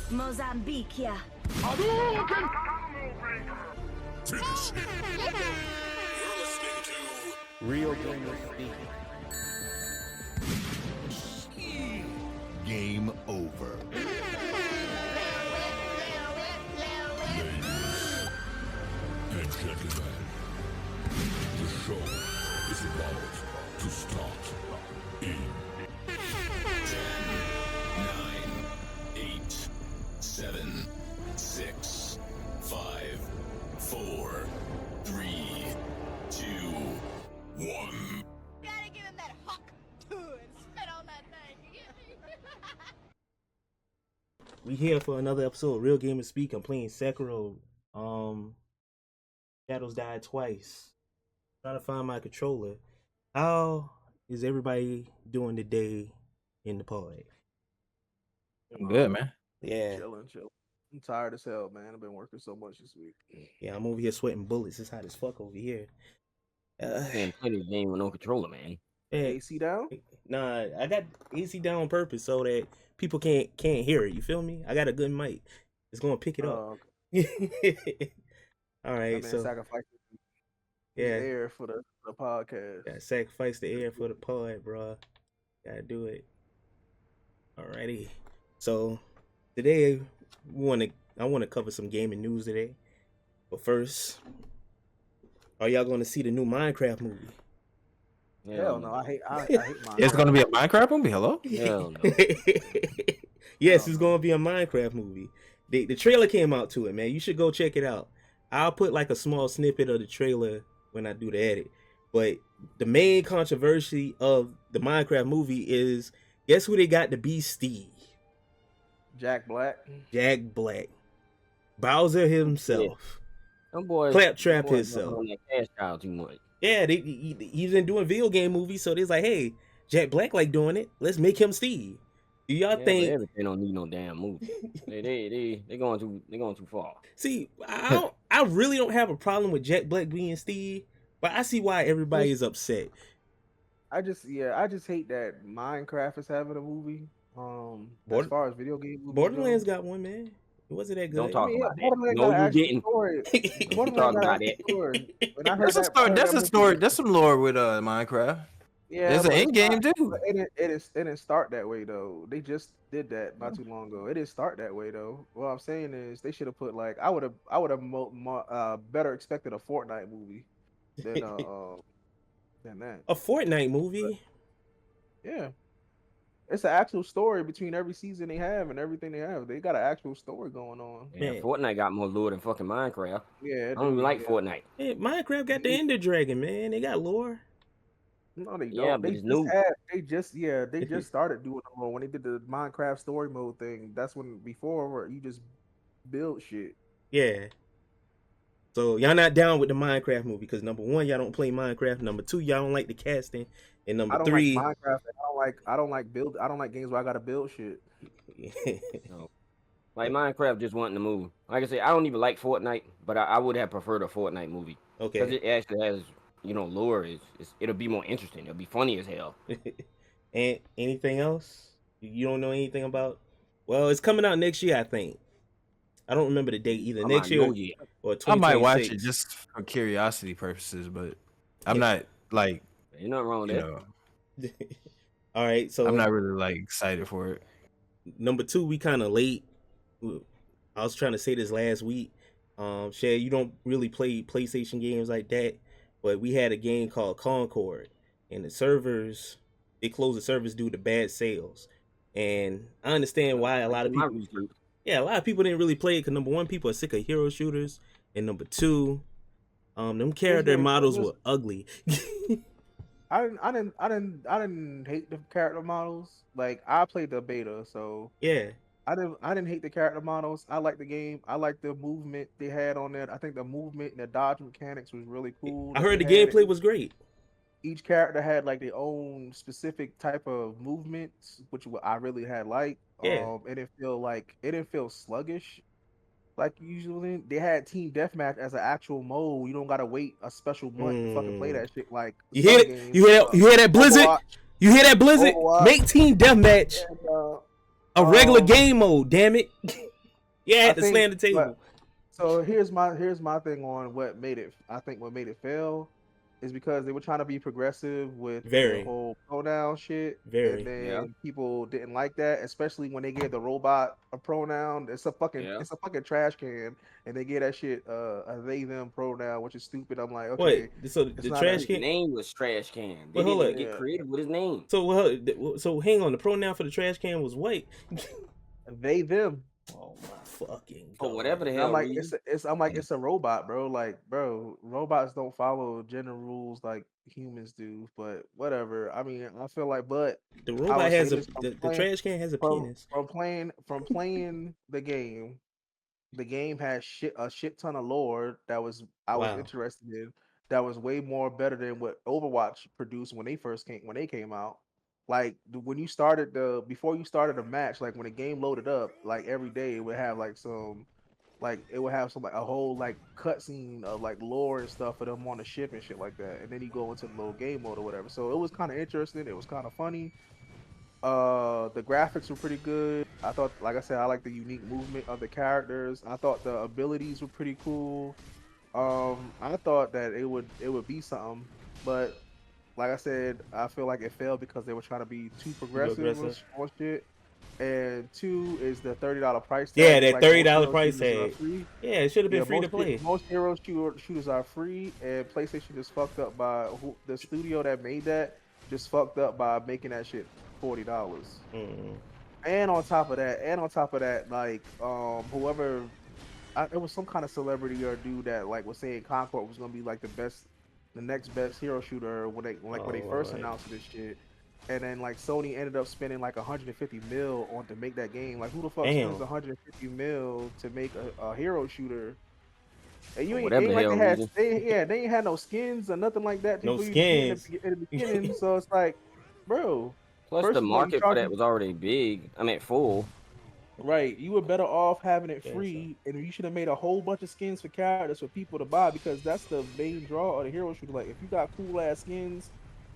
Mozambique, yeah. Finish him. You're listening to Real Gamers Speak. Game Over. And gentlemen, the show is about to start in 10, 9, 8, 7, 6, 5, 4, 3, 2, 1. Gotta give him that hawk too and spit on that thing. You get me? We here for another episode of Real Gamers Speak. I'm playing Sekiro. Shadows died twice. Trying to find my controller. How is everybody doing today in the pod? I'm good, man. Yeah. Chilling. I'm tired as hell, man. I've been working so much this week. Yeah, I'm over here sweating bullets. It's hot as fuck over here. Can't play this game with no controller, man. Yeah, AC down? nah, I got AC down on purpose so that people can't hear it. You feel me? I got a good mic. It's gonna pick it up. Okay. All That right, man so sacrificed his yeah, air for the podcast. gotta sacrifice the air for the pod, bro. Gotta do it. Alrighty. So today I want to cover some gaming news today. But first, are y'all going to see the new Minecraft movie? Hell no, I hate mine. It's gonna be a Minecraft movie. Hello. Hell no. Yes, it's going to be a Minecraft movie. The trailer came out to it, man. You should go check it out. I'll put like a small snippet of the trailer when I do the edit. But the main controversy of the Minecraft movie is, guess who they got to be Steve? Jack Black. Jack Black. Bowser himself. Them boys, Claptrap them boys himself. on that cash cow too much. Yeah, he's been doing video game movies, so they're like, hey, Jack Black like doing it. Let's make him Steve. Do y'all Yeah, but think? everything don't need no damn movie. they going too far. See, I really don't have a problem with Jack Black being Steve, but I see why everybody is upset. I just hate that Minecraft is having a movie. Border- As far as video game movies Borderlands go. got one, man. It wasn't that good. Don't talk about that. Borderlands No, got an you actual didn't. story. Don't Borderlands talk got about an that. actual story. When I heard That's a that- story. heard That's that a movie- story. That's some lore with Minecraft. Yeah, There's an but end it's game not- too. but it didn't start that way though. They just did that not too long ago. It didn't start that way though. What I'm saying is they should have put like I would have better expected a Fortnite movie than that. A Fortnite movie? Yeah, it's an actual story between every season they have and everything they have. They got an actual story going on. Yeah, Man. Fortnite got more lure than fucking Minecraft. Yeah, I don't even like yeah. Fortnite. Hey, Minecraft got the Ender Dragon, man. They got lore. No, they don't. Yeah, but they it's new. They just started doing it more when they did the Minecraft story mode thing. That's when before where you just build shit. Yeah. So y'all not down with the Minecraft movie because number one, y'all don't play Minecraft. Number two, y'all don't like the casting, and I number don't three, like Minecraft. I don't like games where I gotta build shit. Like Minecraft just wanting to move. Like I said, I don't even like Fortnite, but I would have preferred a Fortnite movie because okay. it actually has lore. It'll be more interesting. It'll be funny as hell. And anything else? You don't know anything about? Well, it's coming out next year, I think. I don't remember the date either. I'm Next not year know yet. or I might watch 2026. it just for curiosity purposes, but I'm Yeah. not like Ain't nothing wrong with you that. know. All right, so I'm not really like excited for it. number two, we kind of late. I was trying to say this last week. Shay, you don't really play PlayStation games like that, but we had a game called Concord, and the servers, they closed the servers due to bad sales. And I understand why a lot of My people, research. yeah, a lot of people didn't really play it because number one, people are sick of hero shooters, and number two, them character game- models this- were ugly. I didn't hate the character models. Like I played the beta, so Yeah, I didn't hate the character models. I liked the game. I liked the movement they had on there. I think the movement and the dodge mechanics was really cool. I Like, heard the they had- gameplay was great. Each character had like their own specific type of movements, which I really had liked. Yeah. It didn't feel sluggish. Like usually they had team deathmatch as an actual mode. You don't gotta wait a special month to fucking play that shit. Like You some hear it? games, You hear that Blizzard? Overwatch You hear that Blizzard? Overwatch. Make team deathmatch and, a regular um, game mode. Damn it! Yeah, I had to think, slam the table. so here's my thing on what made it. I think what made it fail is because they were trying to be progressive with the Very, whole pronoun shit, and very. Yeah. then people didn't like that, especially when they gave the robot a pronoun. Yeah. It's a fucking trash can, and they gave that shit a they them pronoun, which is stupid. I'm like, What? okay, So it's the not a trash His can. name was Trash Can. They Wait, hold didn't up. even get yeah, creative with his name. So hang on. The pronoun for the trash can was white. they them. Oh my fucking For whatever the god. And I'm hell like, reason. it's a robot, bro. Like, bro, robots don't follow gender rules like humans do. But whatever. I mean, I feel like, but The I robot would say has a this the trash can has a penis. from playing the game. The game has a shit ton of lore that I was Wow. interested in. That was way more better than what Overwatch produced when they came out. Like when you started before you started a match, like when the game loaded up, like every day it would have like it would have some like a whole like cutscene of like lore and stuff for them on the ship and shit like that. And then you go into the little game mode or whatever. So it was kind of interesting. It was kind of funny. The graphics were pretty good. I thought, like I said, I like the unique movement of the characters. I thought the abilities were pretty cool. I thought that it would be something, but like I said, I feel like it failed because they were trying to be too You go progressive aggressive. on shit. And two is the $30 price Yeah, tag. It's that like most $30 hero price shooters are tag. free. Yeah, it should have been Yeah, free to play. most shooters are free, and PlayStation is fucked up by the studio that made that just fucked up by making that shit $40. Mm. And on top of that, like whoever, it was some kind of celebrity or dude that like was saying Concord was gonna be like the next best hero shooter when they Oh first Lord. announced this shit. And then like Sony ended up spending like 150 mil on to make that game. Like who the fuck spends Damn. 150 mil to make a hero shooter? And you For ain't, whatever ain't the like hell reason. they ain't had no skins or nothing like that No for you to get skins. in the beginning. So it's like, bro, Plus the first of all, you market for that charging. was already big. I mean full. Right, you were better off having it Yeah, so. free, and you should have made a whole bunch of skins for characters for people to buy because that's the main draw of the hero shooter. Like, if you got cool ass skins,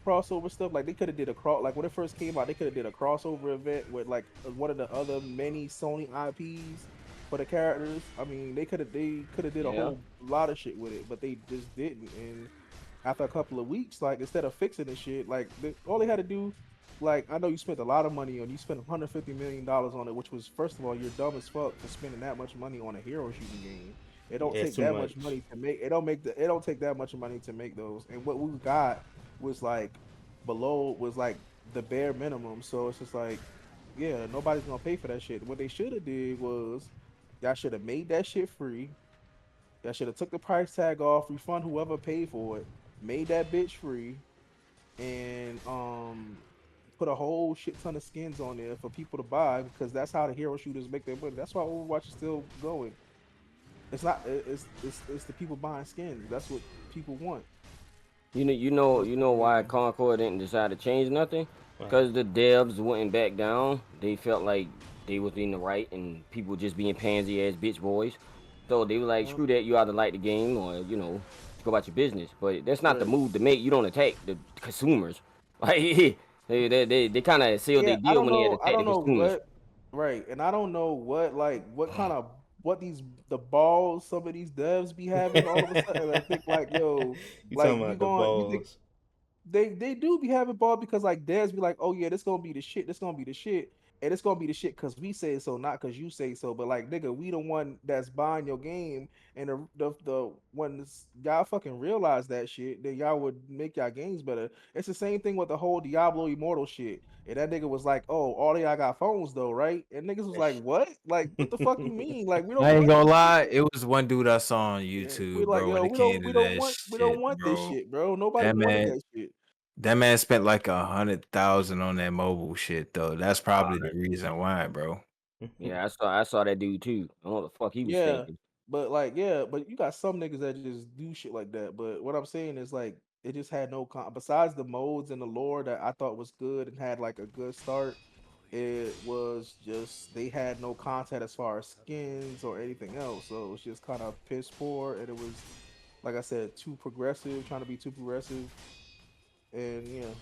crossover stuff, like they could have did like when it first came out, they could have did a crossover event with like one of the other many Sony IPs for the characters. I mean, they could have did a Yeah. whole lot of shit with it, but they just didn't. And after a couple of weeks, like instead of fixing the shit, like all they had to do, like I know you spent a lot of money on, you spent $150 million on it, which was first of all you're dumb as fuck for spending that much money on a hero shooting game. It don't Yeah, it's take too that much much. money to make. It don't take that much money to make those. And what we got was like was like the bare minimum. So it's just like, yeah, nobody's gonna pay for that shit. What they should have did was y'all should have made that shit free. Y'all should have took the price tag off, refund whoever paid for it, made that bitch free, and put a whole shit ton of skins on there for people to buy because that's how the hero shooters make their money. That's why Overwatch is still going. It's not. It's the people buying skins. That's what people want. You know why Concord didn't decide to change nothing? Wow. Because the devs went back down. They felt like they was in the right and people just being pansy ass bitch boys. So they were like, screw that, you either like the game or, go about your business. But that's not the Right. move to make. You don't attack the consumers. Like they kind of sealed Yeah, their deal when they had to I attack the don't know consumers. what. Right, and I don't know what kind of what these the balls some of these devs be having all of a sudden. I think like yo, You like talking about the you think balls? they do be having ball because like devs be like, oh yeah, this gonna be the shit, this gonna be the shit, and it's gonna be the shit because we say so, not because you say so. But like nigga, we the one that's buying your game, and the when y'all fucking realize that shit, then y'all would make y'all games better. It's the same thing with the whole Diablo Immortal shit. And that nigga was like, "Oh, all of y'all got phones though, right?" And niggas was like, "What? Like, what the fuck you mean? Like, we I don't ain't want gonna this shit." lie, it was one dude I saw on We're YouTube, like, bro, when "Yo, it came to that we don't shit, want this bro. shit, bro. Nobody That wanted man, that shit." that man spent like 100,000 on that mobile shit though. That's probably the Alright. reason why, bro. Yeah, I saw that dude too. I don't know what the fuck he was Yeah, thinking. but like, yeah, but you got some niggas that just do shit like that. But what I'm saying is like, it just had no besides the modes and the lore that I thought was good and had like a good start. It was just they had no content as far as skins or anything else, so it was just kind of piss poor, and it was like I said, too progressive, trying to be too progressive, and yeah.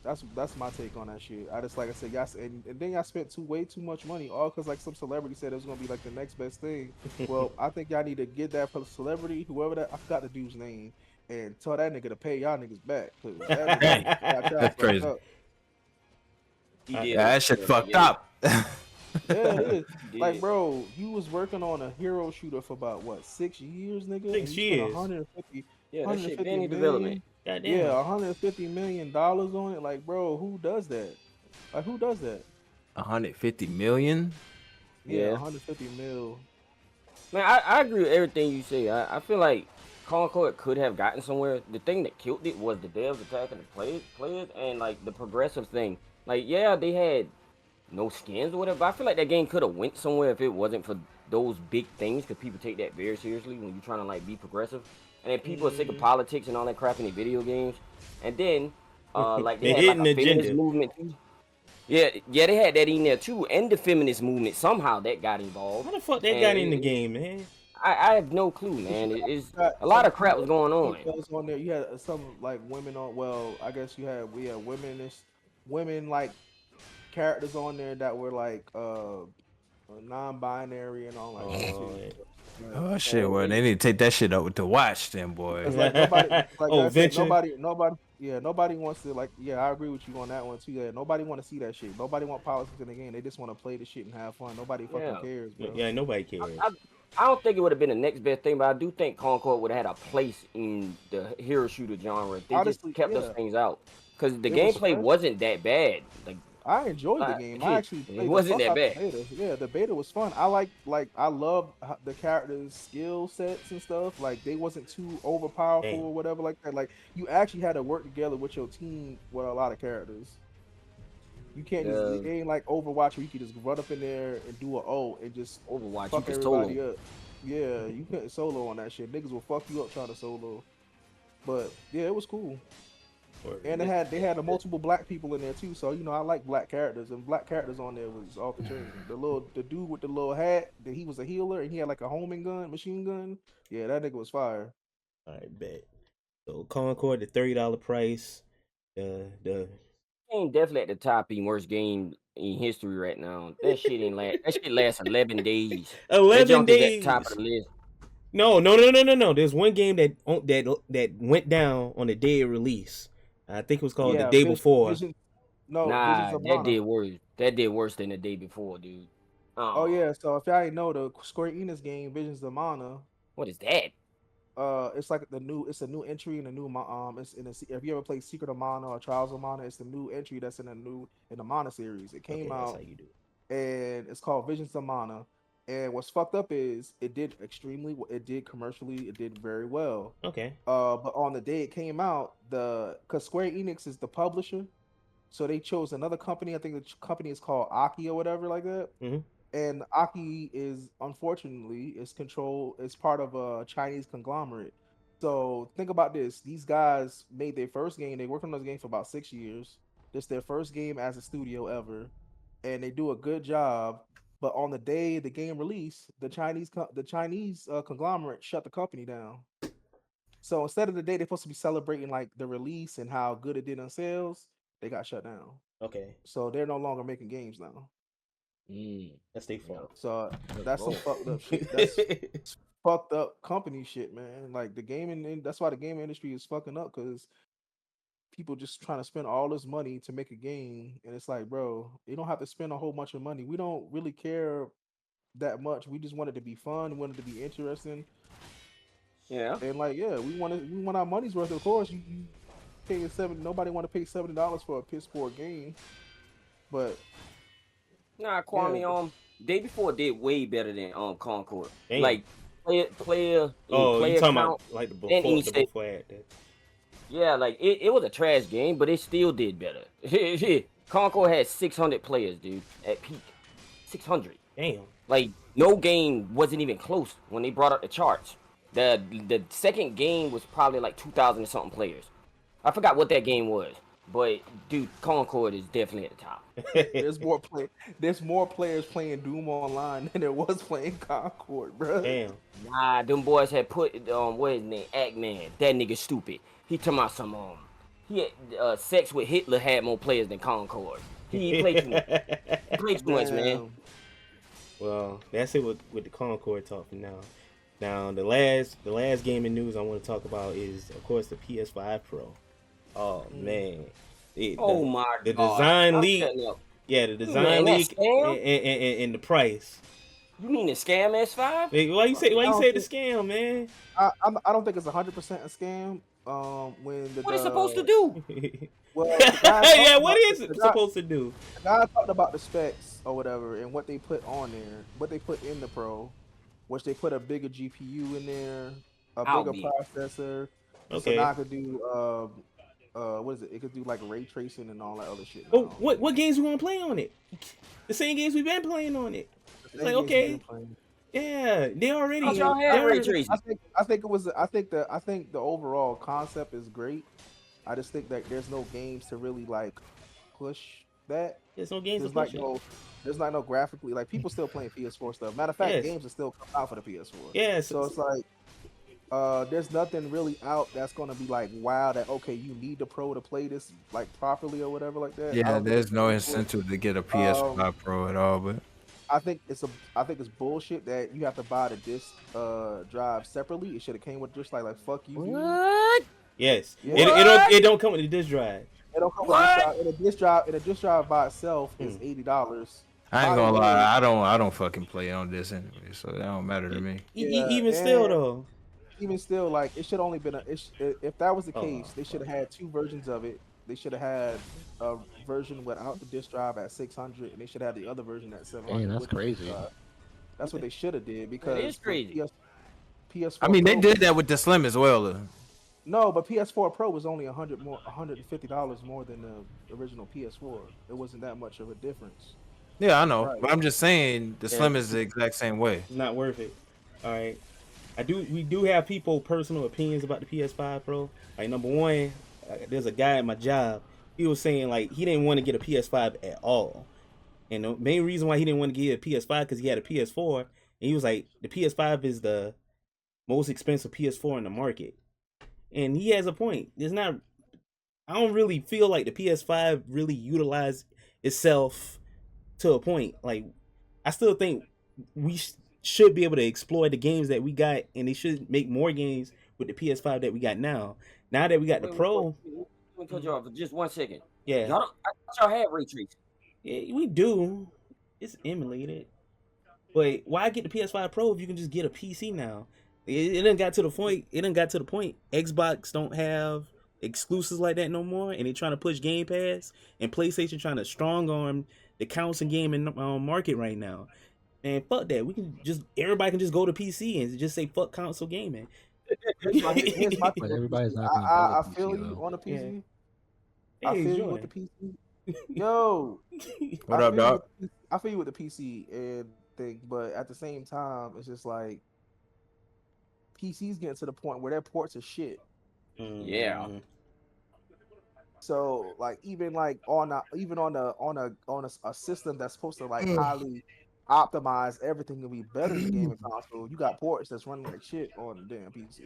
That's my take on that shit. I just like I said, y'all, and then y'all spent way too much money, all because like some celebrity said it was gonna be like the next best thing. Well, I think y'all need to get that celebrity, whoever that I forgot the dude's name, and tell that nigga to pay y'all niggas back because that Dang, nigga got y'all that's fucked crazy. up. He Yeah, did. that shit fucked Yeah, up. Yeah, it is. he Like, did. bro, you was working on a hero shooter for about what 6 years, nigga, and 6 you spent years. 150, Yeah, that shit 150 been in development. million. Yeah, Goddamn. $150 million on it. Like, bro, who does that? Like, who does that? 150 million. Yeah, Yeah. 150 mil. Man, I agree with everything you say. I feel like Concord could have gotten somewhere. The thing that killed it was the devs attacking the players and like the progressive thing. Like, yeah, they had no skins or whatever. But I feel like that game could have went somewhere if it wasn't for those big things, because people take that very seriously when you're trying to like be progressive. And then people are sick of politics and all that crap in their video games. And then, like they The had like hidden a feminist agenda. movement too. Yeah, they had that in there too, and the feminist movement somehow that got involved. How the fuck that And got in the game, man? I have no clue, But you man. It is got a lot some of crap was going on. females on there. You had some like women on. Well, I guess we had women like characters on there that were like non-binary and all that shit too. Oh Like, shit! Oh, Well, they need to take that shit up to watch, then, boy. cause like nobody, like Oh, I said, Venture. nobody wants to like. Yeah, I agree with you on that one too. Yeah, nobody want to see that shit. Nobody want politics in the game. They just want to play the shit and have fun. Nobody fucking yeah. cares, bro. Yeah, nobody cares. I don't think it would have been the next best thing, but I do think Concord would have had a place in the hero shooter genre if they Honestly, just kept those yeah, things out. Because the it was gameplay fresh. wasn't that bad. Like, I enjoyed the game. I actually it played the wasn't fuck that out the bad. beta. Yeah, the beta was fun. I love the characters' skill sets and stuff. Like they wasn't too overpowerful Damn. or whatever like that. Like you actually had to work together with your team with a lot of characters. You can't just it The ain't like Overwatch where you can just run up in there and do a ult and just Overwatch, you fuck could solo. everybody up. Yeah, you couldn't solo on that shit. Niggas will fuck you up trying to solo. But yeah, it was cool. And they had the multiple black people in there too. So you know I like black characters and black characters on there was off the chain. The dude with the little hat, that he was a healer and he had like a homing gun, machine gun. Yeah, that nigga was fire. I bet. So Concord, the $30 price. The Game definitely at the top in worst game in history right now. That shit ain't last. That shit lasts 11 days. That 11 junk is at the top days. of the list. No. There's one game that went down on the day of release. I think it was called the Yeah, day before. Visions Nah, of that Mana. did worse. That did worse than the day before, dude. Oh yeah, so if y'all ain't know the Square Enix game Visions of Mana, What is that? it's like it's a new entry in the new it's in if you ever played Secret of Mana or Trials of Mana, it's the new entry that's in the Mana series. It came Okay, that's how out you do it. and it's called Visions of Mana. And what's fucked up is it did commercially, it did very well. Okay. But on the day it came out, because Square Enix is the publisher, so they chose another company. I think the company is called Aki or whatever like that. Mhm. And Aki is unfortunately is part of a Chinese conglomerate. So think about this: these guys made their first game. They worked on this game for about 6 years. This their first game as a studio ever, and they do a good job. But on the day the game released, the Chinese conglomerate shut the company down. So instead of the day they're supposed to be celebrating like the release and how good it did on sales, they got shut down. Okay. So they're no longer making games now. That's their fault. So that's some Lord. fucked up shit. That's fucked up company shit, man. Like the gaming, that's why the gaming industry is fucking up because people just trying to spend all this money to make a game, and it's like, bro, you don't have to spend a whole bunch of money. We don't really care that much. We just want it to be fun, we want it to be interesting, Yeah. and like, yeah, we want our money's worth. Of course, you paying Nobody want to pay $70 for a piss poor game, but Nah, yeah, Kwame. Day before did way better than Concord. Damn. Like player Oh, you player talking count. about like the and before each the state. before ad that. Yeah, like it was a trash game, but it still did better. Concord had 600 players, dude, at peak. 600. Damn. Like no game wasn't even close when they brought up the charts. The second game was probably like 2,000 and something players. I forgot what that game was, but dude, Concord is definitely at the top. there's more players playing Doom Online than there was playing Concord, bro. Damn. Nah, them boys had put what his name, Act Man. That nigga stupid. He talking about some he had sex with Hitler had more players than Concord. He played too much. He played too much, man. Damn. Well, that's it with the Concord talk for now. Now the last gaming news I want to talk about is of course the PS5 Pro. Oh man. Oh my the God. design I'm leak. shutting up. Yeah, the Man, design that leak scam? and the price. You mean the scam S5? Hey, why you say I don't the scam, man? I don't think it's 100% a scam. When the What it's supposed to do? well, the guy Yeah, talked what about- is it the guy- supposed to do? The guy talked about the specs or whatever and what they put on there, what they put in the Pro, which they put a bigger GPU in there, a bigger Albeit. processor. So Okay. now it could do what is it? It could do like ray tracing and all that other shit. Oh, now. what games we gonna play on it? The same games we've been playing on it. The It's like, same games okay. we've been playing. Yeah, they already. Thought y'all had they ray already- tracing. I think the overall concept is great. I just think that there's no games to really like push that. There's no games to There's push like it. there's not no graphically like people still playing PS4 stuff. Matter of fact, Yes. games are still coming out for the PS4. Yeah, So it's like there's nothing really out that's gonna be like wow that okay you need the Pro to play this like properly or whatever like that. I Yeah, don't think there's it's no bullshit. incentive to get a PS5 Pro at all, but I think it's bullshit that you have to buy the disc drive separately. It should have came with just like fuck you. What? yes. Yeah. It don't come with the disc drive. It don't come with a disc drive. And a disc drive by itself is $80. I ain't By gonna the way- lie, I don't fucking play on this anyway, so that don't matter to me. Yeah, Even still and- though. Even still, like it should only been if that was the Oh. case, they should have had two versions of it. They should have had a version without the disc drive at 600, and they should have the other version at 700. Man, that's with the disc crazy. drive. That's what they should have did because is for crazy. PS4 I mean, they Pro did that with the Slim as well. Though. No, but PS4 Pro was only $150 more than the original PS4. It wasn't that much of a difference. Yeah, I know, Right. but I'm just saying the Yeah. Slim is the exact same way. It's not worth it. All right. We do have people personal opinions about the PS5 Pro. Like number one, there's a guy at my job. He was saying like he didn't want to get a PS5 at all, and the main reason why he didn't want to get a PS5 because he had a PS4, and he was like the PS5 is the most expensive PS4 in the market, and he has a point. There's not. I don't really feel like the PS5 really utilized itself to a point. Like I still think we should be able to exploit the games that we got, and they should make more games with the PS5 that we got now. Now that we got the Pro, Let me cut you off for just 1 second. yeah, Y'all don't, I thought y'all had ray tracing. yeah, we do. It's emulated, but why get the PS5 Pro if you can just get a PC now? It done got to the point. It done got to the point. Xbox don't have exclusives like that no more, and they trying to push Game Pass, and PlayStation trying to strong arm the console gaming market right now. And fuck that. We can just everybody can just go to PC and just say fuck console gaming. Here's my thing But with everybody's PC. not gonna I buy a feel PC, you though. on the PC. Yeah. I Hey, feel you Jordan. with the PC. Yo, What I up, feel you dog? with the- I feel you with the PC and thing, but at the same time, it's just like PCs getting to the point where their ports are shit. Yeah. So like even like on a system that's supposed to like highly optimize everything to be better than gaming console, you got ports that's running like shit on the damn PC.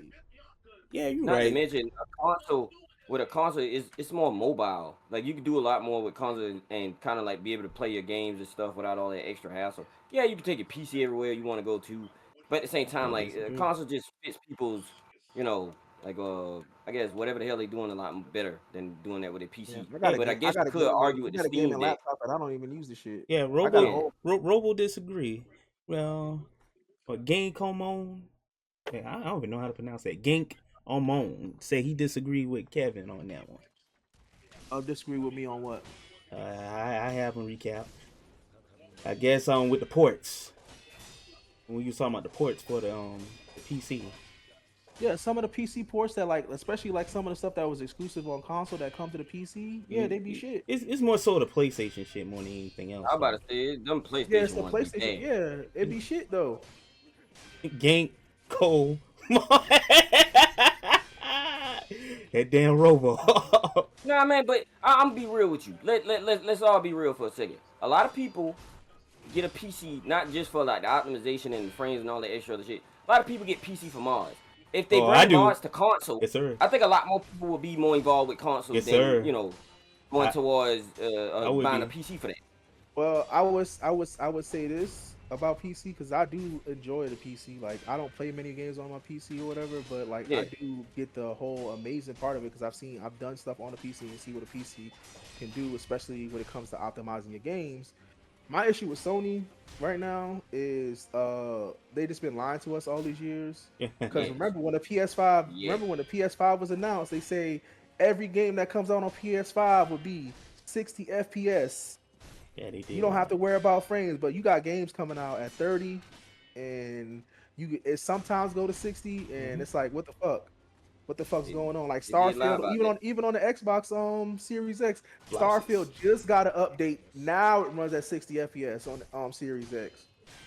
Yeah, you're Not to right. mention a console. With a console, it's more mobile. Like you can do a lot more with console and kind of like be able to play your games and stuff without all that extra hassle. Yeah, you can take your PC everywhere you want to go to, but at the same time, like a console just fits people's, like I guess whatever the hell they doing a lot better than doing that with a PC. But I guess you could argue with the Steam Deck. laptop, and I don't even use the shit. Yeah, got a Robo whole- Robo disagree. Well, but Gankomon, I don't even know how to pronounce that. Gankomon say he disagreed with Kevin on that one. Disagree with me on what? I have him recap. I guess with the ports. When you was talking about the ports for the PC. Yeah, some of the PC ports that like, especially like some of the stuff that was exclusive on console that come to the PC, yeah, they be shit. It's more so the PlayStation shit more than anything else. I'm about to say them PlayStation. Yeah, it's the ones be PlayStation. bad. Yeah, it be shit though. Ganko. That damn Robo. Nah, man, but I'm gonna be real with you. Let's all be real for a second. A lot of people get a PC not just for like the optimization and the frames and all that extra other shit. A lot of people get PC for mods. if they I bring do. mods to console, Yes, sir. I think a lot more people will be more involved with consoles Yes, than sir. going towards would buying a be. PC for that. Well, I would say this about PC because I do enjoy the PC. Like I don't play many games on my PC or whatever, but like Yeah. I do get the whole amazing part of it because I've done stuff on the PC and see what a PC can do, especially when it comes to optimizing your games. My issue with Sony right now is they just been lying to us all these years. Because remember when the PS5 was announced, they say every game that comes out on PS5 would be 60 FPS. Yeah, they did. You don't have to worry about frames, but you got games coming out at 30, and it sometimes go to 60, and it's like, what the fuck? What the fuck's going on? Like They did lie Starfield, about even on the Xbox Series X, Blouses. Starfield just got an update. Now it runs at 60 FPS on the Series X.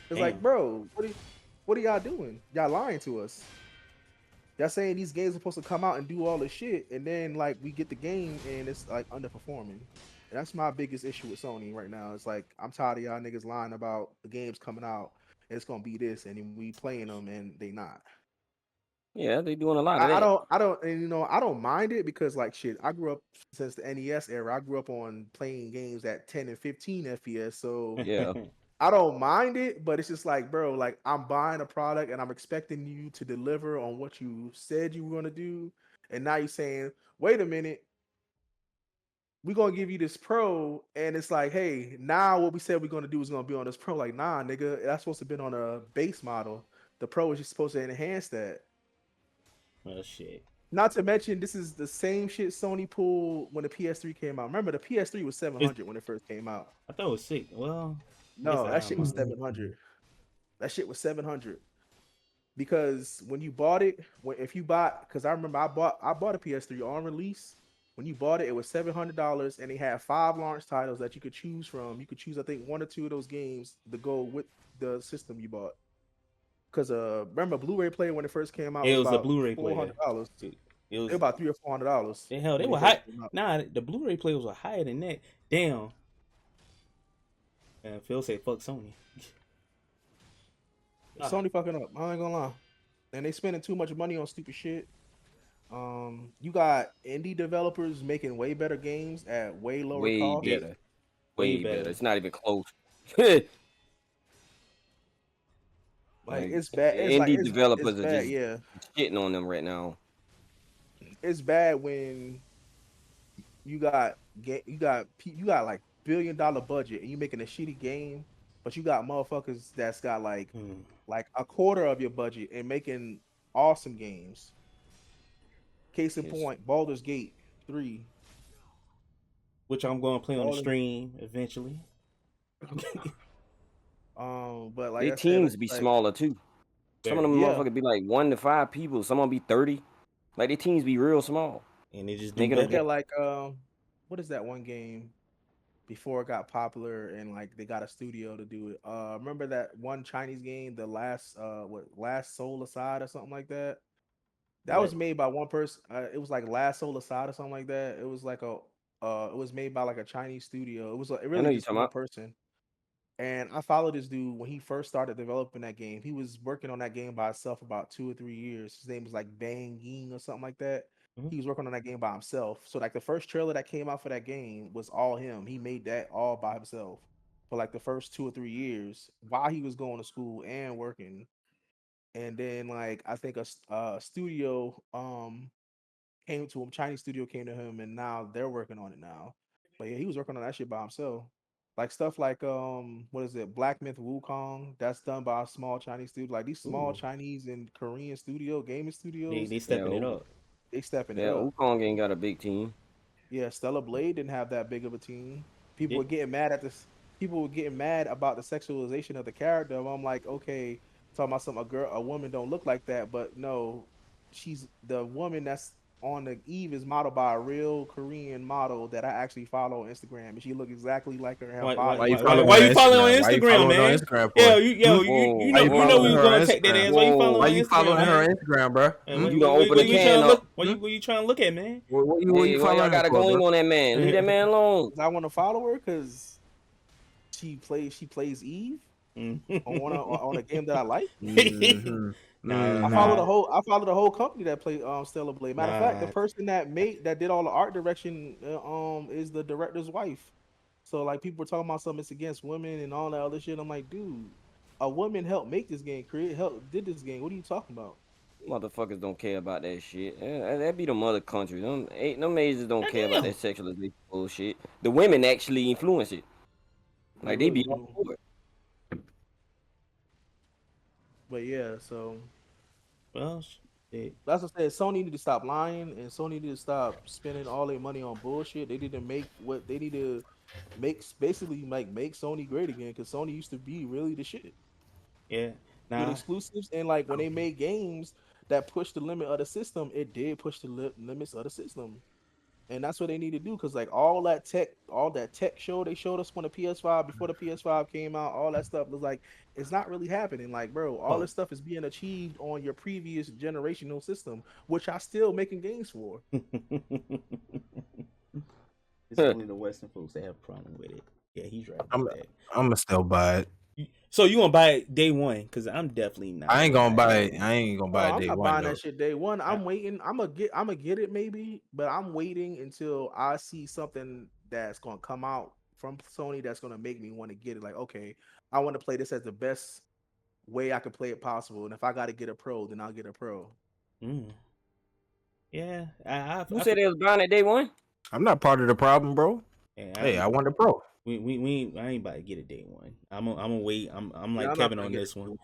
It's like, Damn. bro, what are y'all doing? Y'all lying to us. Y'all saying these games are supposed to come out and do all this shit, and then like we get the game and it's like underperforming. And that's my biggest issue with Sony right now. It's like I'm tired of y'all niggas lying about the games coming out. And it's gonna be this, and then we playing them, and they not. Yeah, they doing a lot of that. I don't mind it because like shit, I grew up since the NES era. I grew up on playing games at 10 and 15 FPS. So Yeah. I don't mind it, but it's just like, bro, like I'm buying a product and I'm expecting you to deliver on what you said you were gonna do, and now you're saying, wait a minute, we're gonna give you this pro, and it's like, hey, now what we said we're gonna do is gonna be on this pro. Like, nah, nigga, that's supposed to be on a base model. The pro is just supposed to enhance that. Oh shit. Not to mention, this is the same shit Sony pulled when the PS3 came out. Remember, the PS3 was 700 when it first came out. I thought it was sick. Well, No, I that shit was don't know. 700. That shit was 700. Because when you bought it, because I remember I bought a PS3 on release. When you bought it, it was $700, and they had 5 launch titles that you could choose from. You could choose, I think, 1 or 2 of those games to go with the system you bought. Because remember, Blu-ray player when it first came out, It was a about Blu-ray player. $400. It was About $300 or $400. the hell. They when were it first high. came out. Nah, the Blu-ray players were higher than that. Damn. And Phil say fuck Sony. Sony fucking up. I ain't gonna lie. And they spending too much money on stupid shit. You got indie developers making way better games at way lower Way cost. better. Way better. It's not even close. Like it's bad. It's Indie like, it's developers bad, are just yeah. shitting on them right now. It's bad when you got like $1 billion budget and you making a shitty game, but you got motherfuckers that's got like a quarter of your budget and making awesome games. Case in point, Baldur's Gate 3. Which I'm going to play on the stream eventually. But like Their teams be smaller too. Some of them motherfuckers be like 1 to 5 people. Some of them be 30. Like their teams be real small. And they just look at like what is that one game before it got popular and like they got a studio to do it? Remember that one Chinese game, the last Soul Aside or something like that? That was made by one person. It was like Last Soul Aside or something like that. It was like it was made by like a Chinese studio. It was really just one person. And I followed this dude when he first started developing that game. He was working on that game by himself about 2 or 3 years. His name was like Bang Ying or something like that. Mm-hmm. He was working on that game by himself. So like the first trailer that came out for that game was all him. He made that all by himself for like the first 2 or 3 years while he was going to school and working. And then like I think a studio came to him, Chinese studio came to him, and now they're working on it now. But yeah, he was working on that shit by himself. Like stuff like what is it, Black Myth Wukong? That's done by a small Chinese studio. Like these small Chinese and Korean gaming studios. They stepping it up. They stepping it up. Yeah, Wukong ain't got a big team. Yeah, Stellar Blade didn't have that big of a team. People were getting mad at this. People were getting mad about the sexualization of the character. I'm like, okay, talking about a woman don't look like that, but no, she's the woman that's on the Eve is modeled by a real Korean model that I actually follow on Instagram, and she look exactly like her. Why you following on Instagram, man? You know we was gonna take that ass. Why you following Why you following her on Instagram, bro? You don't open the can up. What you trying to look at, man? What you following? I gotta go in on that man. Leave that man alone. I want to follow her because she plays Eve. on a game that I like. Mhm. Nah, I follow Mhm. the whole company that played Stellar Blade. Matter of fact, the nah. person that did all the art direction is the director's wife. So like people were talking about something it's against women and all that other shit. I'm like, dude, a woman helped make this game, did this game. What are you talking about? Motherfuckers don't care about that shit. That be them other countries. Them Asians don't care about Goddamn. that sexualization bullshit. The women actually influence it. They Like they really be all do. for it. But yeah, so Well, shit. that's what I said. Sony need to stop lying and Sony need to stop spending all their money on bullshit. They need to make what they need to basically like make Sony great again because Sony used to be really the shit Yeah. with Nah. exclusives and like when they made games that pushed the limit of the system, it did push the limits of the system. And that's what they need to do because like all that tech show they showed us when the PS5 before the PS5 came out, all that stuff was like it's not really happening. Like, bro, all Well, this stuff is being achieved on your previous generational system, which I still making games for. it's only the Western folks that have a problem with it. Yeah, he's right I'm about that. gonna still buy it. So you gonna buy it day one? Because I'm definitely not. I ain't gonna buy day it. one. I ain't gonna Oh, buy it I'm day not one buying though. that shit day one. I- I'm waiting. I'm gonna get it maybe, but I'm waiting until I see something that's gonna come out from Sony that's gonna make me want to get it. Like, okay, I want to play this as the best way I can play it possible. And if I got to get a pro, then I'll get a pro. Mm. Yeah, Who said they was buying it day one? I'm not part of the problem, bro. yeah, Hey, I want the pro. I ain't about to get it day one. I'm gonna wait. I'm Yeah, like I'm not Kevin gonna on get this it. one.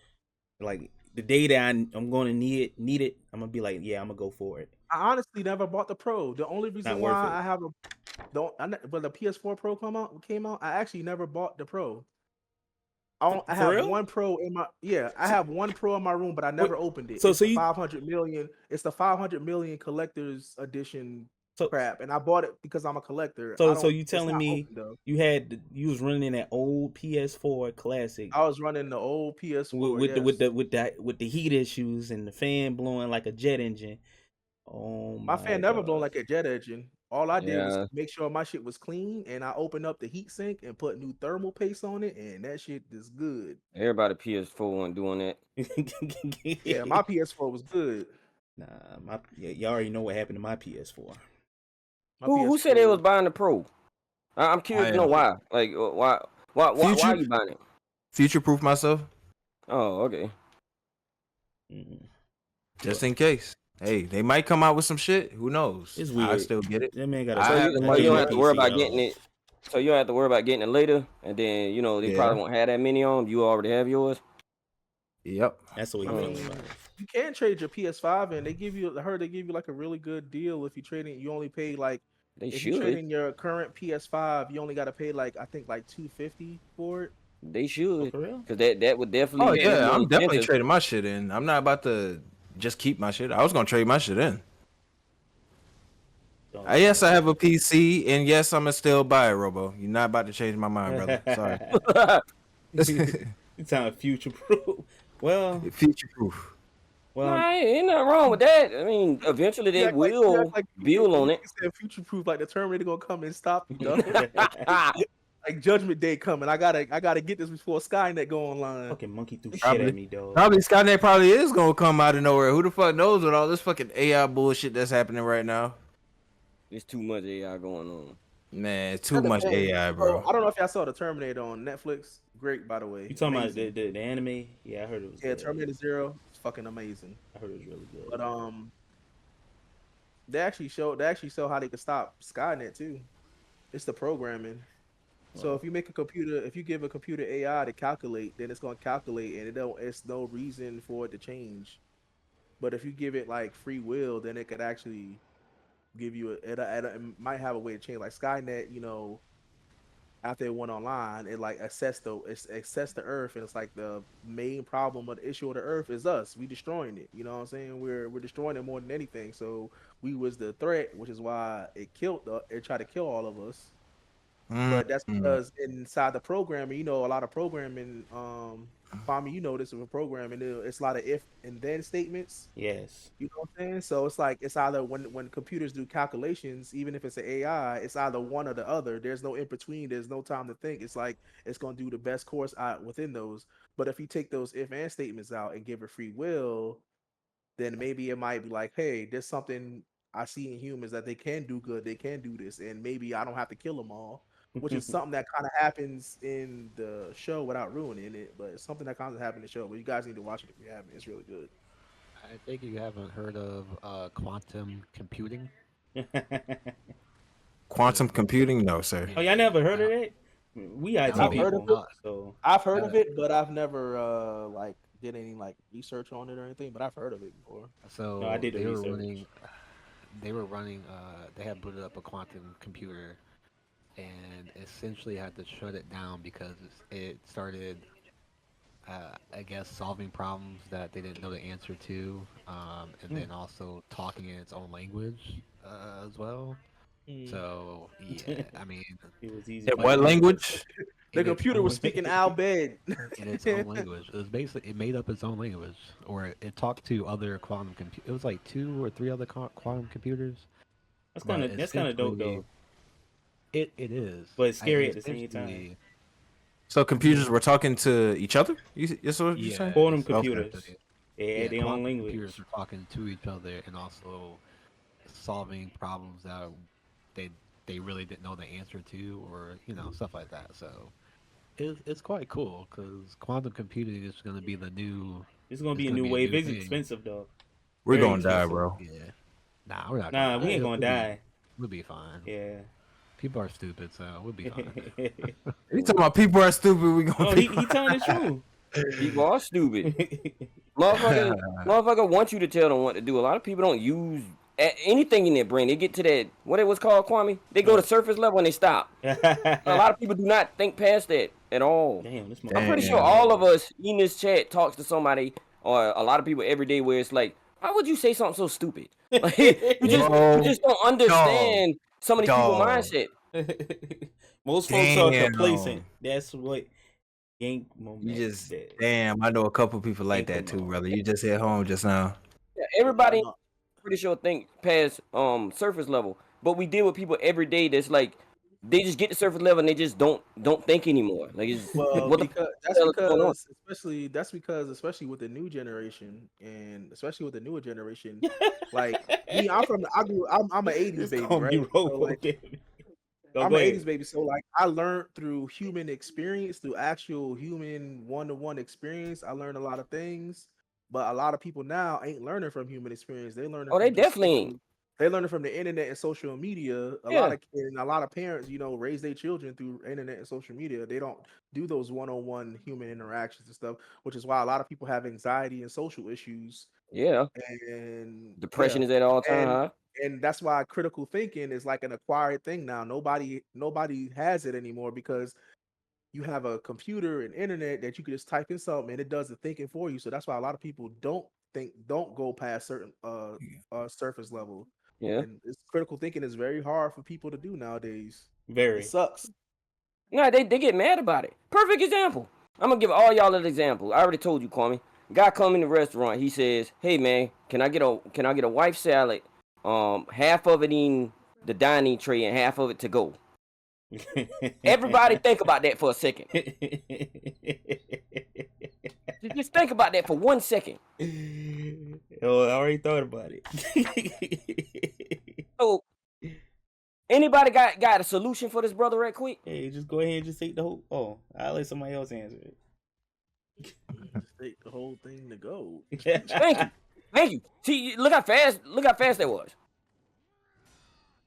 Like the day that I'm going to need it, I'm gonna be like, yeah, I'm gonna go for it. I honestly never bought the pro. The only reason Not why worth it. I have a when the PS4 Pro came out, I actually never bought the pro. I For have real? one pro in my I have one pro in my room, but I never opened it. so It's so the you 500 million. It's the 500 million collector's edition so crap, and I bought it because I'm a collector. so you It's telling not me open though. you was running that old PS4 classic I was running the old PS4. with the heat issues and the fan blowing like a jet engine. Oh My my fan never blown god. like a jet engine. All I did was Yeah, make sure my shit was clean, and I opened up the heat sink and put new thermal paste on it, and that shit is good. everybody PS4 wasn't doing that. Yeah, my PS4 was good. Nah, y'all already know what happened to my PS4. My Who said they PS4 was buying the pro? I'm curious I to know am. why. Like why Future are you buying it? future proof myself Oh, okay. Mm. just in case. Hey, they might come out with some shit. Who knows? It's I weird. still get it. That man got I So have you the so money you to don't get have to it. worry PC, about dog. getting it. So you don't have to worry about getting it later, and then they Yeah. probably won't have that many on. You already have yours. Yep. That's the way I you mean, feeling about it. you can trade your PS5 and they give you. I heard they give you like a really good deal if you trade it. You only pay like They if you trade should. in your current PS5, you only got to pay like I think like 250 for it. They Oh, should. for real? Cause that would definitely Oh be yeah, more I'm definitely incentive. trading my shit in. I'm not about to just keep my shit. I was gonna trade my shit in. Don't Yes, I have a PC, and yes, I'm gonna still buy it, Robo. You're not about to change my mind, brother. Sorry. You sound future proof. Well, Future proof. Nah, ain't nothing wrong with that. I mean, eventually they You will act like build on it. You said future proof like the Terminator gonna come and stop you, dog. Like Judgment Day coming. I gotta get this before Skynet go online. fucking monkey threw shit Probably. at me, dog. Probably Skynet probably is gonna come out of nowhere. Who the fuck knows with all this fucking AI bullshit that's happening right now? There's too much AI going on. Man, too much Hey, AI, so, bro. I don't know if y'all saw the Terminator on Netflix. Great, by the way. You talking Amazing. about the anime? Yeah, I heard it was. Yeah, good. Terminator Zero. It's fucking amazing. I heard it was really good. But they actually show how they could stop Skynet too. It's the programming. So Wow. if you give a computer AI to calculate, then it's gonna calculate, and it's no reason for it to change. But if you give it like free will, then it could actually give you it might have a way to change. Like Skynet, after it went online, it like assessed the Earth, and it's like the main problem of the issue of the Earth is us. We destroying it. You know what I'm saying? We're destroying it more than anything. So we was the threat, which is why it tried to kill all of us. But that's Mm. because inside the programming, a lot of programming, Kwame, this with programming, it's a lot of if and then statements. Yes. You know what I'm saying? So it's like it's either when computers do calculations, even if it's an AI, it's either one or the other. There's no in between. There's no time to think. It's like it's gonna do the best course out within those. But if you take those if and statements out and give it free will, then maybe it might be like, hey, there's something I see in humans that they can do good, they can do this, and maybe I don't have to kill them all, which is something that kind of happens in the show without ruining it, but it's something that kind of happens in the show. But you guys need to watch it if you haven't. It's really good. I think you haven't heard of quantum computing. Quantum computing? No, sir. Oh, y'all never heard of it? We IT I've people. heard of it. So I've heard of it, but I've never like did any like research on it or anything. But I've heard of it before. So No, I did the they were research. running. They were running. They had booted up a quantum computer, and essentially had to shut it down because it started. I guess solving problems that they didn't know the answer to, and then also talking in its own language as well. So yeah, I mean, it was easy. In what language? The in its computer was own- speaking Al Bed. in its own language. It was basically it made up its own language, or it talked to other quantum computers. It was like 2 or 3 other quantum computers. That's kind of dope though. It is, But it's scary at the essentially- same time. So computers were talking to each other? That's what you Yeah, saying? Quantum it's- computers. okay. They had their own quantum language. computers are talking to each other and also solving problems that they really didn't know the answer to, or stuff like that. So it's quite cool because quantum computing is going to be the new. It's gonna be It's a gonna new be a wave. new It's thing. expensive though. We're Very gonna die, expensive. bro. Yeah. Nah, we're not. Nah, we ain't We'll gonna be- die. We'll be fine. Yeah. People are stupid, so we'll be fine. You talking about people are stupid? We gonna No, be he telling the People are stupid. truth. Motherfucker want you to tell them what to do. A lot of people don't use anything in their brain. They get to that, what it was called, Kwame? They go to surface level and they stop. A lot of people do not think past that at all. Damn, this I'm pretty Damn. sure all of us in this chat talks to somebody or a lot of people every day where it's like, why would you say something so stupid? Like, you just don't understand some of these people's Dog. mindset. Most folks are Damn. complacent. That's what yank You moment. just says. damn. I know a couple people like that too, brother. You just hit home just now. Yeah, everybody pretty sure think past surface level, but we deal with people every day that's like they just get to surface level and they just don't think anymore. Like it's Well, what the because hell is going on? especially with the new generation and especially with the newer generation, like me, I'm an 80s It's baby, gonna be right? rope, So, like, okay. Go I'm an ahead. 80s baby, so like I learned through human experience, through actual human one-to-one experience. I learned a lot of things, but a lot of people now ain't learning from human experience. They learning. Oh, they from just definitely ain't. They learning from the internet and social media. A Yeah. lot of parents, raise their children through internet and social media. They don't do those one-on-one human interactions and stuff, which is why a lot of people have anxiety and social issues. Yeah, And depression yeah. is at all time high. And that's why critical thinking is like an acquired thing now. Nobody has it anymore because you have a computer and internet that you can just type in something and it does the thinking for you. So that's why a lot of people don't go past certain surface level. Yeah. And critical thinking is very hard for people to do nowadays. Very. It sucks. No, they get mad about it. Perfect example. I'm gonna give all y'all an example. I already told you, Kwame. Guy come in the restaurant. He says, "Hey man, can I get a white salad? Half of it in the dining tray and half of it to go." Everybody think about that for a second. Just think about that for 1 second. Oh, I already thought about it. So, anybody got a solution for this brother right quick? Hey, just go ahead and just take the whole. Oh, I'll let somebody else answer it. Just take the whole thing to go. Thank you. See, look how fast that was.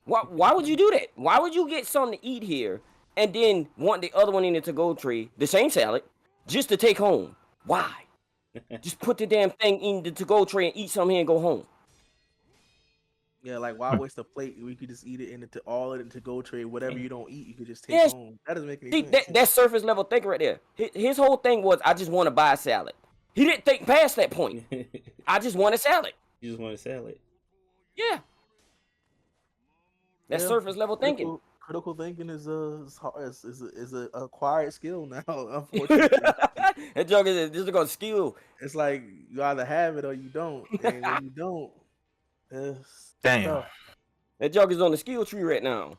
Why would you do that? Why would you get something to eat here and then want the other one in the to-go tray, the same salad, just to take home? Why? Just put the damn thing in the to-go tray and eat something here and go home. Yeah, like why waste a plate? We could just eat it in the all in the to-go tray. Whatever you don't eat, you could just take Yes. home. That doesn't make any See, sense. that's surface level thinking right there. His whole thing was, I just want to buy a salad. He didn't think past that point. I just want a salad. You just want to sell it. Yeah. That's Yeah. surface level thinking. critical thinking is a acquired skill now. Unfortunately, That joke is just gonna skill. it's like you either have it or you don't, and when you don't, it's Damn. tough. That joke is on the skill tree right now.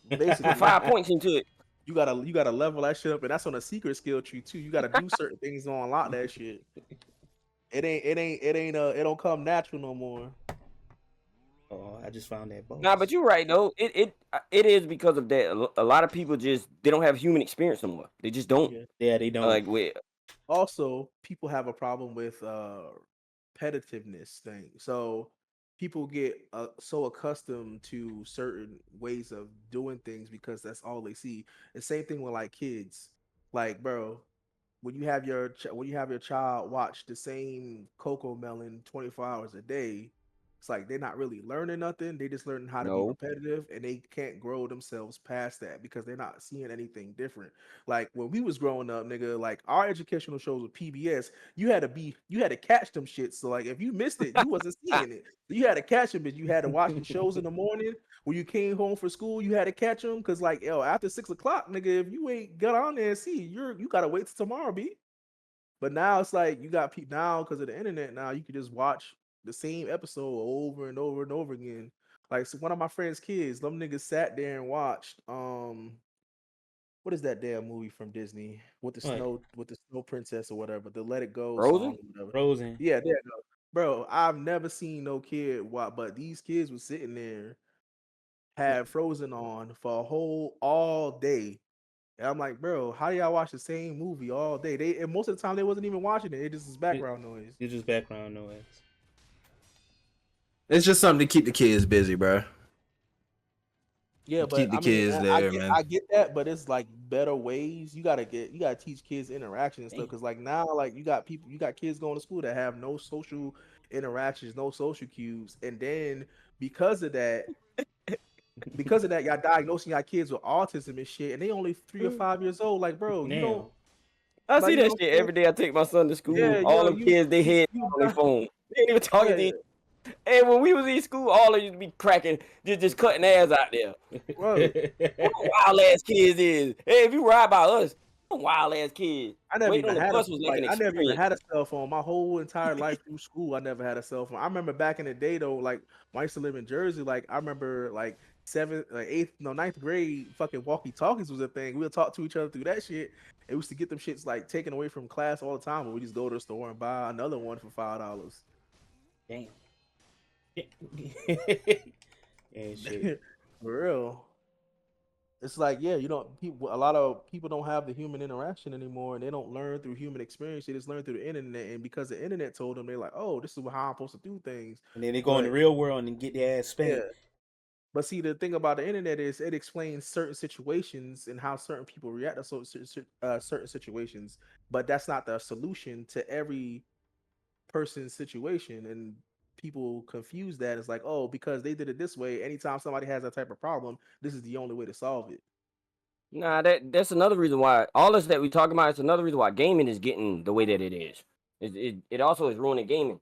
Basically, Put 5 points into it. you gotta level that shit up, and that's on a secret skill tree too. You gotta do certain things to unlock that shit. It don't come natural no more. Oh, I just found that boss. Nah, but you're right though. It is because of that. A lot of people they don't have human experience no more. They just don't. Yeah, they don't. Like with Also, people have a problem with repetitiveness thing. So people get so accustomed to certain ways of doing things because that's all they see. The same thing with like kids. Like, bro, when you have your child watch the same Coco Melon 24 hours a day, it's like they're not really learning nothing. They just learning how to be no, repetitive, and they can't grow themselves past that because they're not seeing anything different. Like when we was growing up, nigga, like our educational shows with PBS, you had to catch them shits. So like if you missed it, you wasn't seeing it. You had to catch them, but you had to watch the shows in the morning. When you came home for school, you had to catch them because like after 6 o'clock, nigga, if you ain't got on there and see, you gotta wait till tomorrow, B. But now it's like you got people now because of the internet. Now you can just watch the same episode over and over and over again. Like so one of my friends' kids, them niggas sat there and watched what is that damn movie from Disney with the What? snow princess or whatever, the Let It Go Frozen. song or whatever. Frozen. Yeah, there you go. Bro, I've never seen no kid watch, but these kids was sitting there, had Frozen on for a whole all day. And I'm like, bro, how do y'all watch the same movie all day? And most of the time they wasn't even watching it. It just is background noise. It's just background noise. It's just something to keep the kids busy, bro. Yeah, but Keep the kids there, man. I get that, but it's like better ways. You gotta teach kids interaction and stuff. Cause like now, like you got kids going to school that have no social interactions, no social cues, and then because of that, y'all diagnosing y'all kids with autism and shit, and they only 3 or 5 years old. Like, bro, you don't. I Like, see you that know, shit every day. I take my son to school. Yeah, All yo, them kids, they head you on their phone. They ain't even talking to Yeah. each. And when we was in school, all of you be cracking, just cutting ass out there. Bro, Wild ass kids is. Hey, if you ride by us, wild ass kids. I never Waiting even on the had bus was like an I never even experience. had a cell phone. My whole entire life through school, I never had a cell phone. I remember back in the day though, like when I used to live in Jersey, like I remember like ninth grade, fucking walkie talkies was a thing. We'll talk to each other through that shit. It was to get them shits like taken away from class all the time, but we just go to the store and buy another one for $5. Damn. And shit. For real. It's like, yeah, a lot of people don't have the human interaction anymore, and they don't learn through human experience. They just learn through the internet, and because the internet told them, they're like, oh, this is how I'm supposed to do things. And then they go in the real world and get their ass spanked. Yeah. But see, the thing about the internet is it explains certain situations and how certain people react to certain situations, but that's not the solution to every person's situation. And people confuse that. It's like, oh, because they did it this way, anytime somebody has that type of problem, this is the only way to solve it. Nah, that's another reason why all this that we talking about. It's another reason why gaming is getting the way that it is. It also is ruining gaming.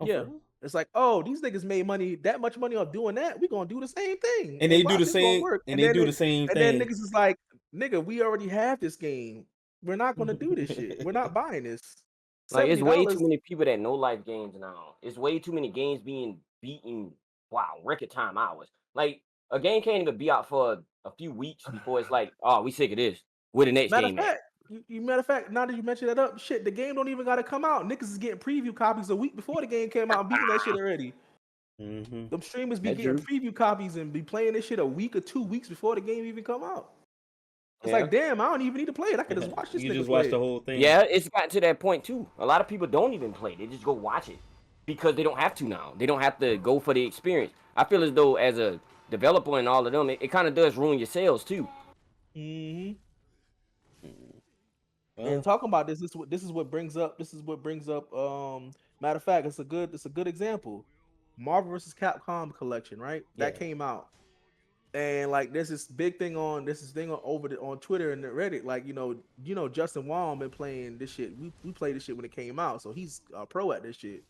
Yeah. It's like, oh, these niggas made that much money off doing that. We gonna do the same thing, and they do the same. And they do the same thing. And then niggas is like, nigga, we already have this game. We're not gonna do this shit. We're not buying this. Like it's way too many people that know life games now. It's way too many games being beaten. Wow, record time hours. Like a game can't even be out for a few weeks before it's like, oh, we sick of this. Where the next game at? Matter of fact, now that you mention that up, shit, the game don't even gotta come out. Niggas is getting preview copies a week before the game came out and beating that shit already. Mm-hmm. Them streamers be getting preview copies and be playing this shit a week or 2 weeks before the game even come out. It's like, damn, I don't even need to play it. I can just watch this. You just watch the whole thing. Yeah, it's gotten to that point too. A lot of people don't even play; they just go watch it because they don't have to now. They don't have to go for the experience. I feel as though as a developer and all of them, it kind of does ruin your sales too. Mm-hmm. And talking about this is what brings up. Matter of fact, it's a good example. Marvel vs. Capcom collection, right? That came out, and like there's this big thing on on Twitter and Reddit. Like you know Justin Wong been playing this shit. We played this shit when it came out, so he's a pro at this shit,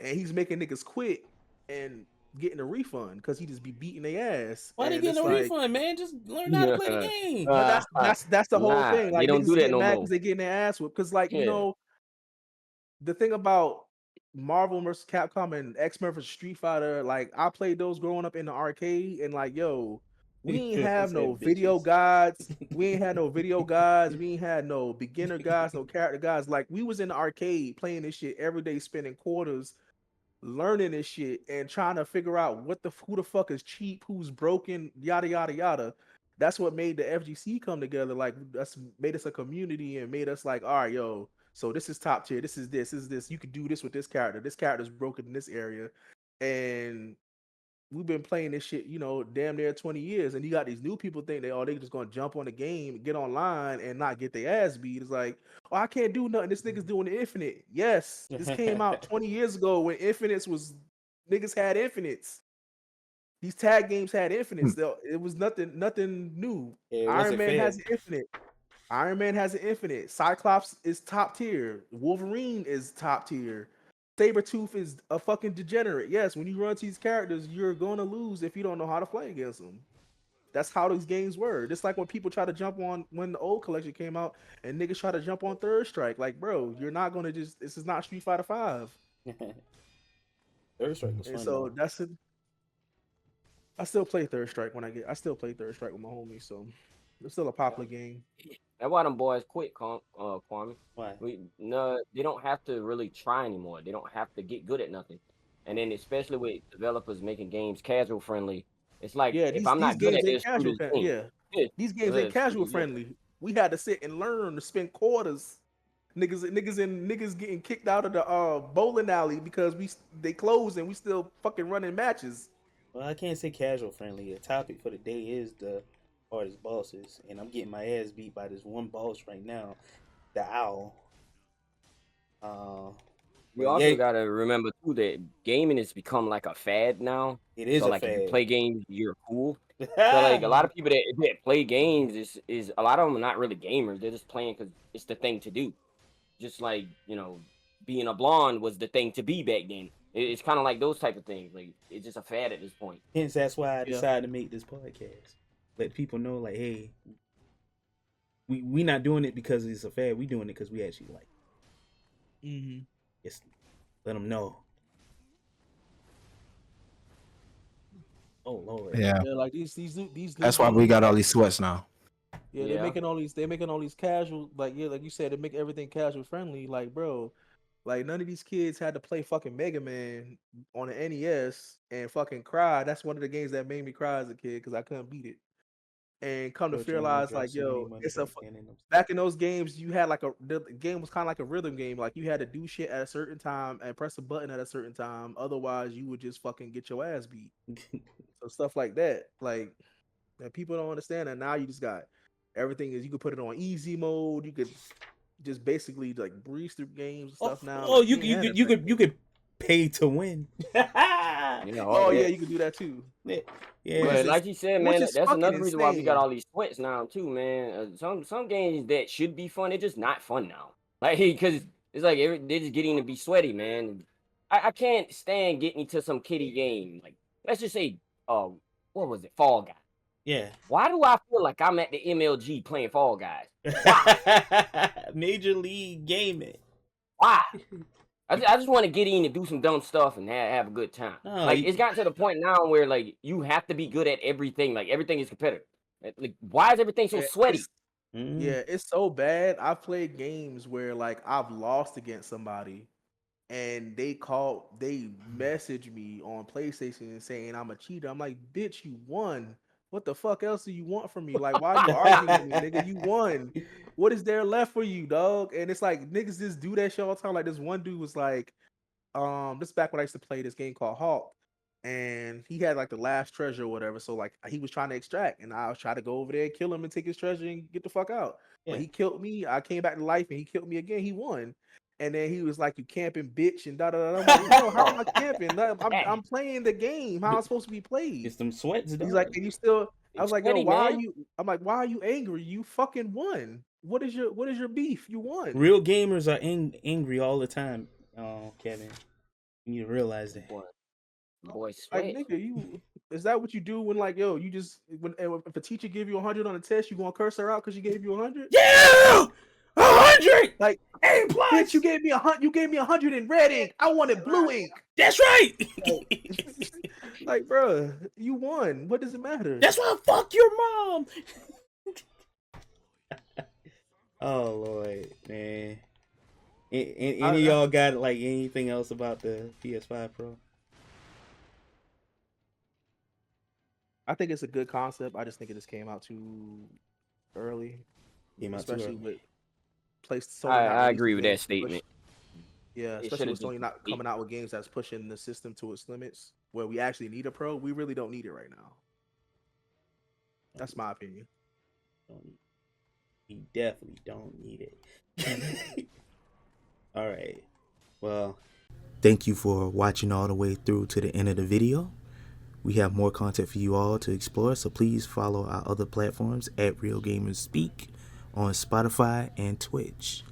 and he's making niggas quit and getting a refund because he just be beating their ass. Why they And getting it's a like, refund, man? Just learn how to play the game. but that's the whole Nah, thing. they Like don't niggas do is that getting no mad more. because they getting their ass whipped. Because like you Yeah. know, the thing about Marvel vs. Capcom and X-Men vs. Street Fighter, like I played those growing up in the arcade, and like yo, we ain't have Said no video bitches. guides. We ain't had no video guides. We ain't had no beginner guides, no character guides. Like we was in the arcade playing this shit every day, spending quarters, learning this shit, and trying to figure out who the fuck is cheap, who's broken, yada yada yada. That's what made the FGC come together. Like that's made us a community and made us like, all right, yo. So this is top tier. This is this. You could do this with this character. This character's broken in this area, and we've been playing this shit, you know, damn near 20 years. And you got these new people think they just gonna jump on the game, get online, and not get their ass beat. It's like, oh, I can't do nothing. This nigga's doing the infinite. Yes, this came out 20 years ago when infinites was niggas had infinites. These tag games had infinites. It was nothing new. Yeah, it Iron wasn't Man fair. has an infinite. Iron Man has an infinite. Cyclops is top tier. Wolverine is top tier. Sabretooth is a fucking degenerate. Yes, when you run to these characters, you're going to lose if you don't know how to play against them. That's how these games were. Just like when people try to jump on when the old collection came out and niggas try to jump on Third Strike. Like, bro, you're not going to just, this is not Street Fighter 5. Third Strike was And fun so though. that's it. I still play Third Strike I still play Third Strike with my homies. So it's still a popular game. That's why them boys quit, Kwame. Why? No, they don't have to really try anymore. They don't have to get good at nothing. And then especially with developers making games casual friendly, it's like Yeah, if I'm these not good games at ain't this, screw casual. this game. Yeah, Yeah, these games ain't casual yeah. friendly. We had to sit and learn to spend quarters. Niggas getting kicked out of the bowling alley because they closed and we still fucking running matches. Well, I can't say casual friendly. The topic for the day is the hardest bosses, and I'm getting my ass beat by this one boss right now, the owl. You But also yeah, gotta remember too that gaming has become like a fad now. it is So a like if you fad. play games, you're cool. So like a lot of people that play games is a lot of them are not really gamers. They're just playing because it's the thing to do. Just like being a blonde was the thing to be back then. It's kind of like those type of things. Like it's just a fad at this point. Hence, that's why I Yeah. decided to make this podcast. Let people know, like, hey, we not doing it because it's a fad. We doing it because we actually like. Mm-hmm. Just let them know. Oh Lord. Yeah. Yeah, like these That's why we got all these sweats now. Yeah, Yeah. they're making all these casual, like like you said, they make everything casual friendly. Like, bro, like none of these kids had to play fucking Mega Man on the NES and fucking cry. That's one of the games that made me cry as a kid because I couldn't beat it. And come to But you only realize, dropped like, so many yo, money it's a back then, and back in those games, you had like the game was kind of like a rhythm game. Like you had to do shit at a certain time and press a button at a certain time. Otherwise, you would just fucking get your ass beat. So stuff like that, like that people don't understand that now you just got everything is you could put it on easy mode. You could just basically like breeze through games and stuff now. Oh, like, you could pay to win. Oh yeah, you could do that too. Yeah. But like you said, which man, is that's fucking another reason why we got insane. all these sweats now too, man. Some games that should be fun, they're just not fun now. Like because it's like they're just getting to be sweaty, man. I can't stand getting into some kiddie game. Like let's just say, what was it, Fall Guys? Yeah. Why do I feel like I'm at the MLG playing Fall Guys? Major League Gaming. Why? I just want to get in and do some dumb stuff and have a good time. No, like it's gotten to the point now where like you have to be good at everything. Like everything is competitive. Like why is everything so sweaty? Yeah, it's so bad. I've played games where like I've lost against somebody and they message me on PlayStation and saying I'm a cheater. I'm like, bitch, you won. What the fuck else do you want from me? Like, why are you arguing with me, nigga? You won. What is there left for you, dog? And it's like niggas just do that shit all the time. Like this one dude was like, this is back when I used to play this game called Hawk. And he had like the last treasure or whatever. So like he was trying to extract, and I was trying to go over there, kill him, and take his treasure and get the fuck out. Yeah. But he killed me. I came back to life, and he killed me again. He won. And then he was like, "You camping, bitch," and da da da. I'm like, "No, how am I camping? I'm playing the game. How am I supposed to be played?" It's them sweats. He's like, "And you still?" I was like, "Yo, sweaty, why are man. you?" I'm like, "Why are you angry? You fucking won. What is your beef? You won." Real gamers are angry all the time. Oh, Kevin, you need to realize that. Boy, Like sweat. nigga, is that what you do when like yo you just when if a teacher give you 100 on a test you gonna curse her out because she gave you 100? Yeah, 100. Like A bitch, plus. you gave me 100. You gave me 100 in red ink. I wanted blue ink. That's right. Like, like, bro, you won. What does it matter? That's why I fuck your mom. Oh Lord, man. Any of y'all got like anything else about the PS5 Pro? I think it's a good concept. I just think it just came out too early, Came out too especially early. with Sony not I releasing agree with that games to statement. yeah, It especially should have with just Sony not been coming out with games that's pushing the system to its limits, where we actually need a pro. We really don't need it right now. That's my opinion. We definitely don't need it. All right. Well, thank you for watching all the way through to the end of the video. We have more content for you all to explore, so please follow our other platforms at Real Gamers Speak on Spotify and Twitch.